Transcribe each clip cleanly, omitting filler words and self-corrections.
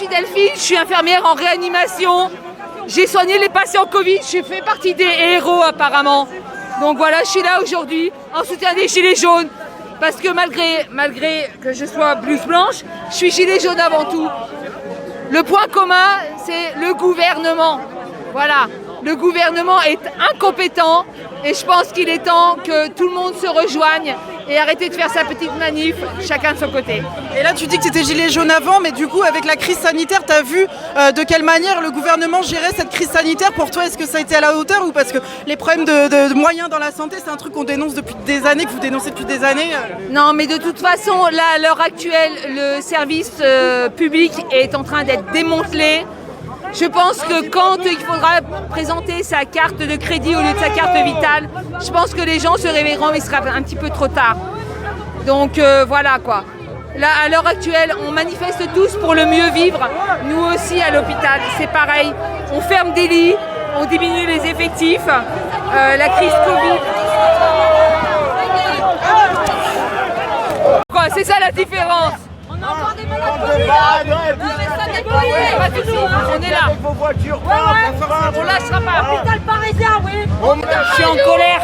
suis Delphine, je suis infirmière en réanimation. J'ai soigné les patients Covid, j'ai fait partie des héros apparemment. Donc voilà, je suis là aujourd'hui en soutien des Gilets jaunes. Parce que malgré que je sois blouse blanche, je suis gilet jaune avant tout. Le point commun, c'est le gouvernement. Voilà, le gouvernement est incompétent et je pense qu'il est temps que tout le monde se rejoigne et arrêter de faire sa petite manif, chacun de son côté. Et là, tu dis que tu étais gilet jaune avant, mais du coup, avec la crise sanitaire, tu as vu de quelle manière le gouvernement gérait cette crise sanitaire. Pour toi, est-ce que ça a été à la hauteur ou parce que les problèmes de moyens dans la santé, c'est un truc qu'on dénonce depuis des années, que vous dénoncez depuis des années Non, mais de toute façon, là, à l'heure actuelle, le service public est en train d'être démantelé. Je pense que quand il faudra présenter sa carte de crédit au lieu de sa carte vitale, je pense que les gens se réveilleront, mais il sera un petit peu trop tard. Donc voilà quoi. Là, à l'heure actuelle, on manifeste tous pour le mieux vivre. Nous aussi à l'hôpital, c'est pareil. On ferme des lits, on diminue les effectifs. La crise Covid. Quoi, c'est ça la différence. On a encore des malades Covid. On est là. On lâchera pas. Hôpital parisien, oui. Je suis en colère.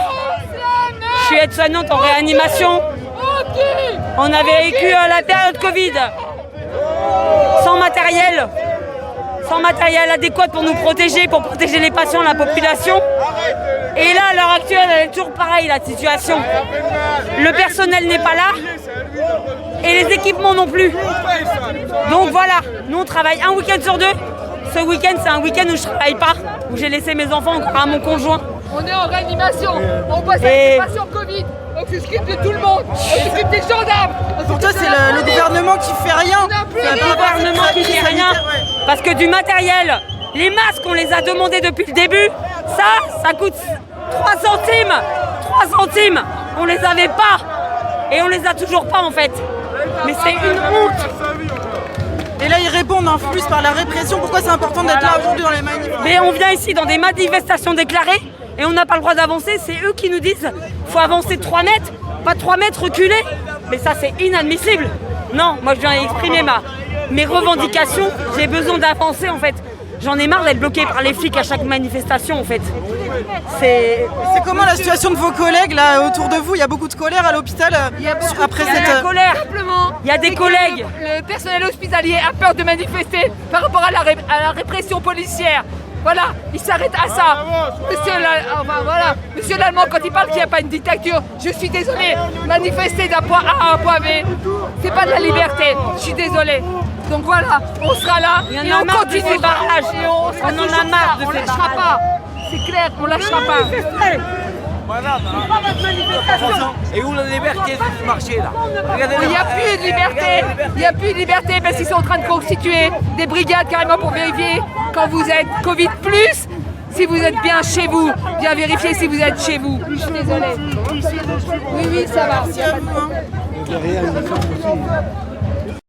Je suis aide-soignante en réanimation. On avait vécu la période Covid. Sans matériel adéquat pour nous protéger, pour protéger les patients, la population. Et là, à l'heure actuelle, elle est toujours pareille, la situation. Le personnel n'est pas là et les équipements non plus. Donc voilà, nous on travaille un week-end sur deux. Ce week-end, c'est un week-end où je travaille pas, où j'ai laissé mes enfants encore à mon conjoint. On est en réanimation, on passe avec les patients Covid, on s'occupe de tout le monde, on s'occupe des gendarmes. Pour toi, c'est le gouvernement qui fait rien. C'est le gouvernement qui fait rien. Parce que du matériel, les masques, on les a demandés depuis le début. Ça coûte 3 centimes. 3 centimes, on les avait pas. Et on les a toujours pas en fait. Mais c'est une honte. Et là, ils répondent en plus par la répression. Pourquoi c'est important d'être là aujourd'hui dans les manifs? Mais on vient ici dans des manifestations déclarées et on n'a pas le droit d'avancer. C'est eux qui nous disent faut avancer de 3 mètres, pas 3 mètres reculer. Mais ça, c'est inadmissible. Non, moi je viens exprimer mes revendications. J'ai besoin d'avancer en fait. J'en ai marre d'être bloqué par les flics à chaque manifestation en fait. C'est comment la situation de vos collègues là autour de vous? Il y a beaucoup de colère à l'hôpital après cette colère. Il y a des collègues. Le personnel hospitalier a peur de manifester par rapport à la répression policière. Voilà, il s'arrête à ça. Monsieur l'Allemand, quand il parle qu'il n'y a pas une dictature, je suis désolé. Manifester d'un point A à un point B, c'est pas de la liberté. Je suis désolé. Donc voilà, on sera là et on continue ces barrages. On en a marre de ces barrages. On lâchera pas. C'est clair, on lâchera pas. Et où la liberté de ce marché là? Il n'y a plus de liberté. Il n'y a plus de liberté parce qu'ils sont en train de constituer des brigades carrément pour vérifier quand vous êtes Covid+, si vous êtes bien chez vous. Bien vérifier si vous êtes chez vous. Je suis désolée. Oui, ça va.